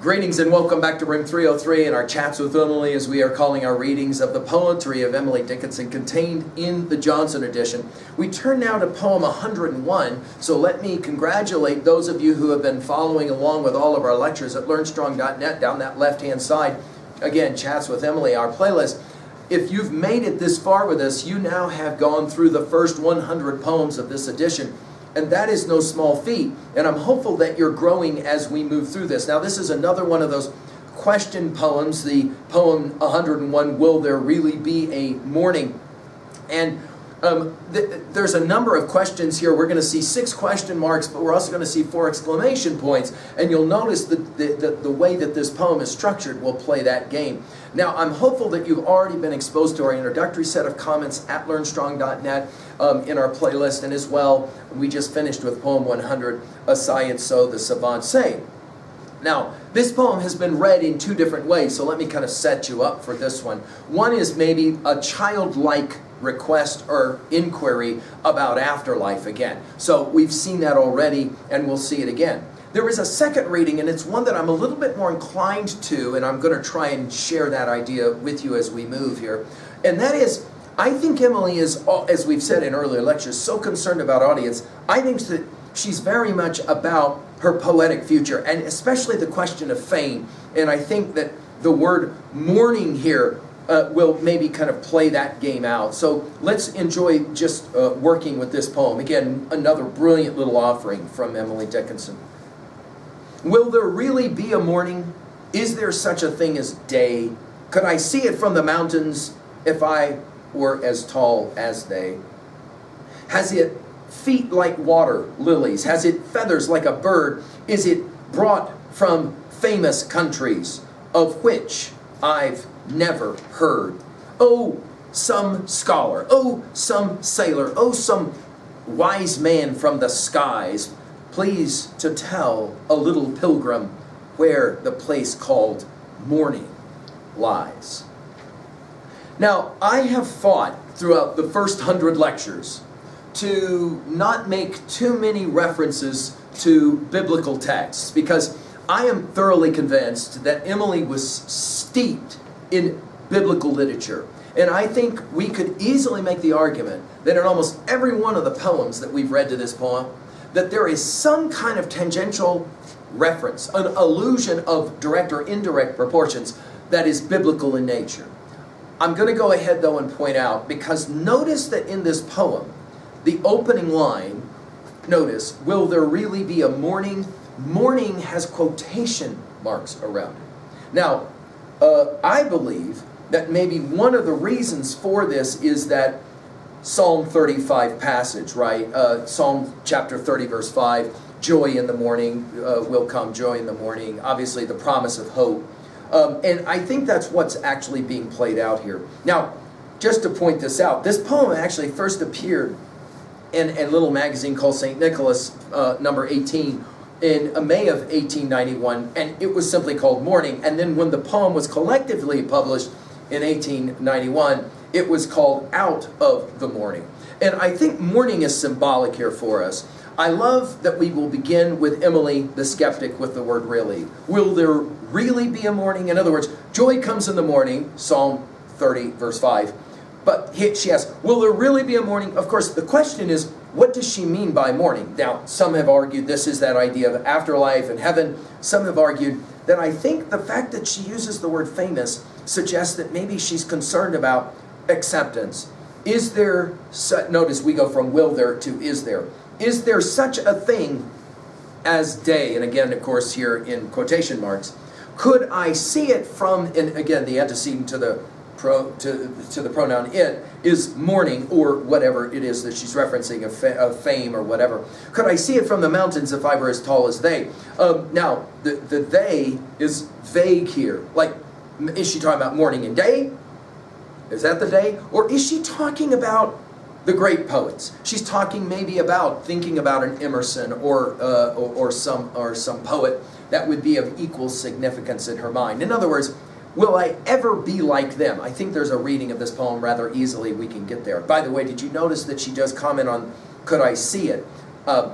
Greetings and welcome back to Room 303 and our chats with Emily, as we are calling our readings of the poetry of Emily Dickinson contained in the Johnson edition. We turn now to poem 101, so let me congratulate those of you who have been following along with all of our lectures at learnstrong.net down that left-hand side. Again, Chats with Emily, our playlist. If you've made it this far with us, you now have gone through the first 100 poems of this edition. And that is no small feat, and I'm hopeful that you're growing as we move through this. Now, this is another one of those question poems, the poem 101, Will There Really Be a Morning? And there's a number of questions here. We're going to see 6 question marks, but we're also going to see 4 exclamation points. And you'll notice that the way that this poem is structured will play that game. Now, I'm hopeful that you've already been exposed to our introductory set of comments at learnstrong.net in our playlist, and as well, we just finished with poem 100, A Science So the Savants Say. Now, this poem has been read in 2 different ways, so let me kind of set you up for this one. One is maybe a childlike request or inquiry about afterlife again. So we've seen that already, and we'll see it again. There is a second reading, and it's one that I'm a little bit more inclined to, and I'm going to try and share that idea with you as we move here. And that is, I think Emily is, as we've said in earlier lectures, so concerned about audience. I think that she's very much about her poetic future, and especially the question of fame. And I think that the word mourning here will maybe kind of play that game out. So let's enjoy just working with this poem. Again, another brilliant little offering from Emily Dickinson. Will there really be a morning? Is there such a thing as day? Could I see it from the mountains if I were as tall as they? Has it feet like water lilies? Has it feathers like a bird? Is it brought from famous countries of which I've never heard? Oh, some scholar, oh, some sailor, oh, some wise man from the skies, please to tell a little pilgrim where the place called morning lies. Now, I have fought throughout the first 100 lectures to not make too many references to biblical texts, because I am thoroughly convinced that Emily was steeped in biblical literature. And I think we could easily make the argument that in almost every one of the poems that we've read to this poem, that there is some kind of tangential reference, an allusion of direct or indirect proportions that is biblical in nature. I'm going to go ahead though and point out, because notice that in this poem, the opening line, notice, will there really be a morning? Morning has quotation marks around it. Now, I believe that maybe one of the reasons for this is that Psalm 35 passage, right? Psalm chapter 30, verse 5, joy in the morning will come, joy in the morning. Obviously, the promise of hope. And I think that's what's actually being played out here. Now, just to point this out, this poem actually first appeared in a little magazine called St. Nicholas, number 18, in May of 1891, and it was simply called Morning. And then when the poem was collectively published in 1891, it was called Out of the Morning. And I think morning is symbolic here for us. I love that we will begin with Emily the skeptic with the word really. Will there really be a morning? In other words, joy comes in the morning, Psalm 30, verse 5. But she asks, will there really be a morning? Of course, the question is, what does she mean by morning? Now, some have argued this is that idea of afterlife and heaven. Some have argued that I think the fact that she uses the word famous suggests that maybe she's concerned about acceptance. Is there, notice we go from will there to is there. Is there such a thing as day? And again, of course, here in quotation marks. Could I see it from, and again, the antecedent to the pronoun it is morning, or whatever it is that she's referencing, of fame or whatever. Could I see it from the mountains if I were as tall as they? Now, the they is vague here. Like, is she talking about morning and day? Is that the day? Or is she talking about the great poets? She's talking maybe about thinking about an Emerson or some poet that would be of equal significance in her mind. In other words, will I ever be like them? I think there's a reading of this poem rather easily we can get there. By the way, did you notice that she does comment on could I see it?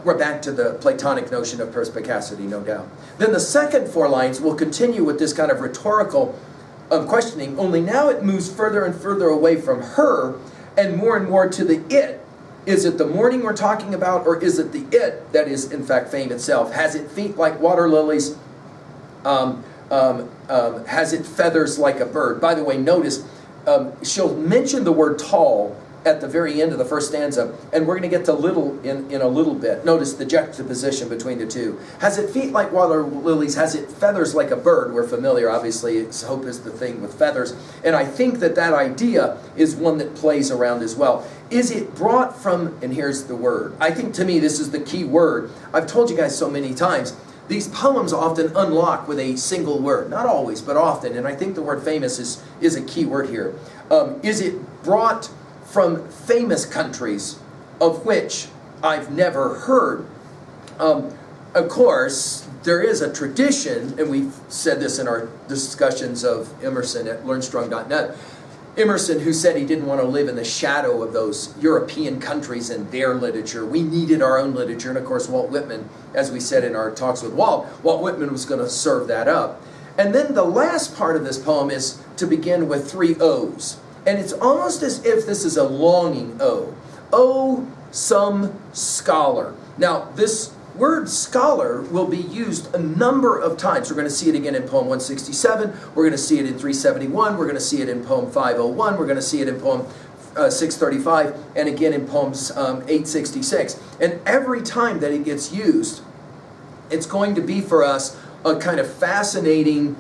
We're back to the Platonic notion of perspicacity, no doubt. Then the second 4 lines will continue with this kind of rhetorical questioning, only now it moves further and further away from her and more to the it. Is it the morning we're talking about, or is it the it that is in fact fame itself? Has it feet like water lilies? Has it feathers like a bird? By the way, notice she'll mention the word tall at the very end of the first stanza, and we're going to get to little in a little bit. Notice the juxtaposition between the two. Has it feet like water lilies? Has it feathers like a bird? We're familiar, obviously, hope is the thing with feathers. And I think that idea is one that plays around as well. Is it brought from, and here's the word. I think to me this is the key word. I've told you guys so many times, these poems often unlock with a single word. Not always, but often. And I think the word famous is a key word here. Is it brought from famous countries of which I've never heard? Of course, there is a tradition, and we've said this in our discussions of Emerson at learnstrong.net. Emerson, who said he didn't want to live in the shadow of those European countries and their literature. We needed our own literature. And of course, Walt Whitman, as we said in our talks with Walt Whitman was going to serve that up. And then the last part of this poem is to begin with 3 O's. And it's almost as if this is a longing O. Oh, some scholar. Now, this word scholar will be used a number of times. We're going to see it again in poem 167. We're going to see it in 371. We're going to see it in poem 501. We're going to see it in poem 635. And again in poems 866. And every time that it gets used, it's going to be for us a kind of fascinating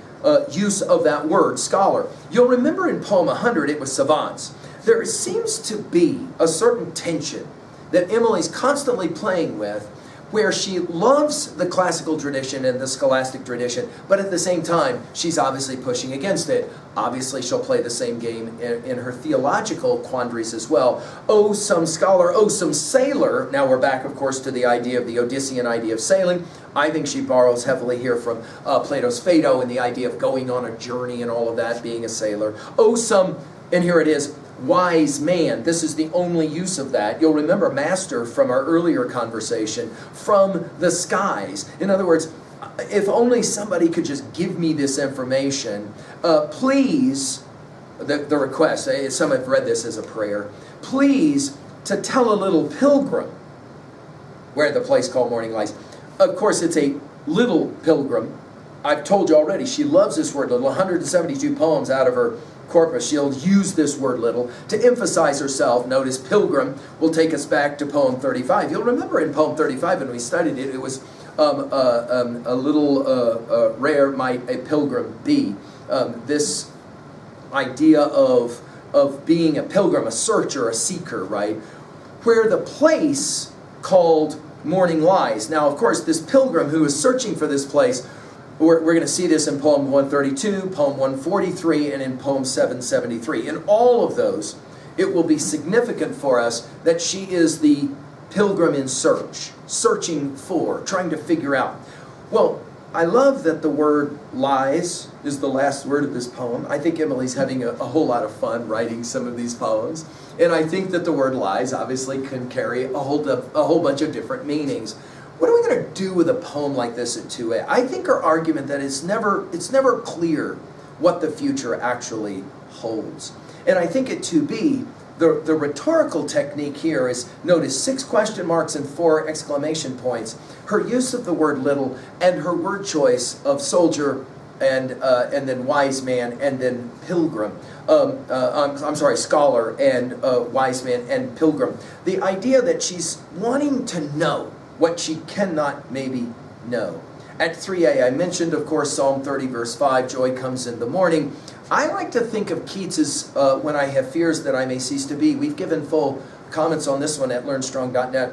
use of that word, scholar. You'll remember in poem 100 it was savants. There seems to be a certain tension that Emily's constantly playing with, where she loves the classical tradition and the scholastic tradition, but at the same time, she's obviously pushing against it. Obviously, she'll play the same game in her theological quandaries as well. Oh, some scholar, oh, some sailor. Now we're back, of course, to the idea of the Odyssean idea of sailing. I think she borrows heavily here from Plato's Phaedo and the idea of going on a journey and all of that, being a sailor. Oh, some, and here it is, wise man. This is the only use of that. You'll remember master from our earlier conversation, from the skies. In other words, if only somebody could just give me this information, please, the request, some have read this as a prayer, please to tell a little pilgrim where the place called morning lies. Of course, it's a little pilgrim. I've told you already, she loves this word little. 172 poems out of her corpus, she'll use this word little to emphasize herself. Notice pilgrim will take us back to poem 35. You'll remember in poem 35 when we studied it, it was a little rare might a pilgrim be. This idea of being a pilgrim, a searcher, a seeker, right? Where the place called morning lies. Now, of course, this pilgrim who is searching for this place, we're going to see this in poem 132, poem 143, and in poem 773. In all of those, it will be significant for us that she is the pilgrim in search, searching for, trying to figure out. Well, I love that the word lies is the last word of this poem. I think Emily's having a whole lot of fun writing some of these poems. And I think that the word lies obviously can carry a whole bunch of different meanings. What are we going to do with a poem like this at 2A? I think our argument that it's never clear what the future actually holds. And I think at 2B, the rhetorical technique here is, notice 6 question marks and 4 exclamation points. Her use of the word little and her word choice of soldier and then wise man and then pilgrim. Scholar and wise man and pilgrim. The idea that she's wanting to know what she cannot maybe know. At 3A, I mentioned, of course, Psalm 30, verse 5, joy comes in the morning. I like to think of Keats's When I Have Fears That I May Cease to Be. We've given full comments on this one at learnstrong.net.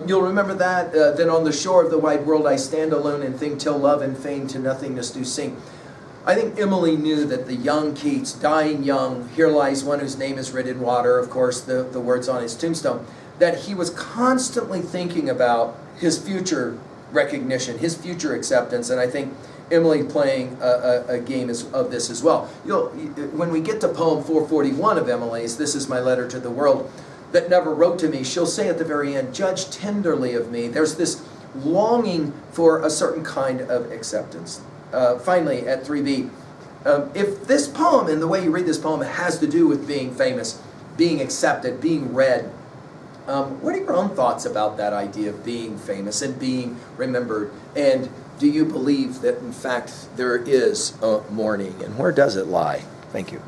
You'll remember that. Then on the shore of the wide world I stand alone and think till love and fame to nothingness do sing. I think Emily knew that the young Keats, dying young, here lies one whose name is written in water, of course, the words on his tombstone, that he was constantly thinking about his future recognition, his future acceptance, and I think Emily playing a game of this as well. When we get to poem 441 of Emily's, This Is My Letter to the World, that never wrote to me, she'll say at the very end, judge tenderly of me. There's this longing for a certain kind of acceptance. Finally, at 3b, if this poem and the way you read this poem has to do with being famous, being accepted, being read, what are your own thoughts about that idea of being famous and being remembered? And do you believe that, in fact, there is a mourning? And where does it lie? Thank you.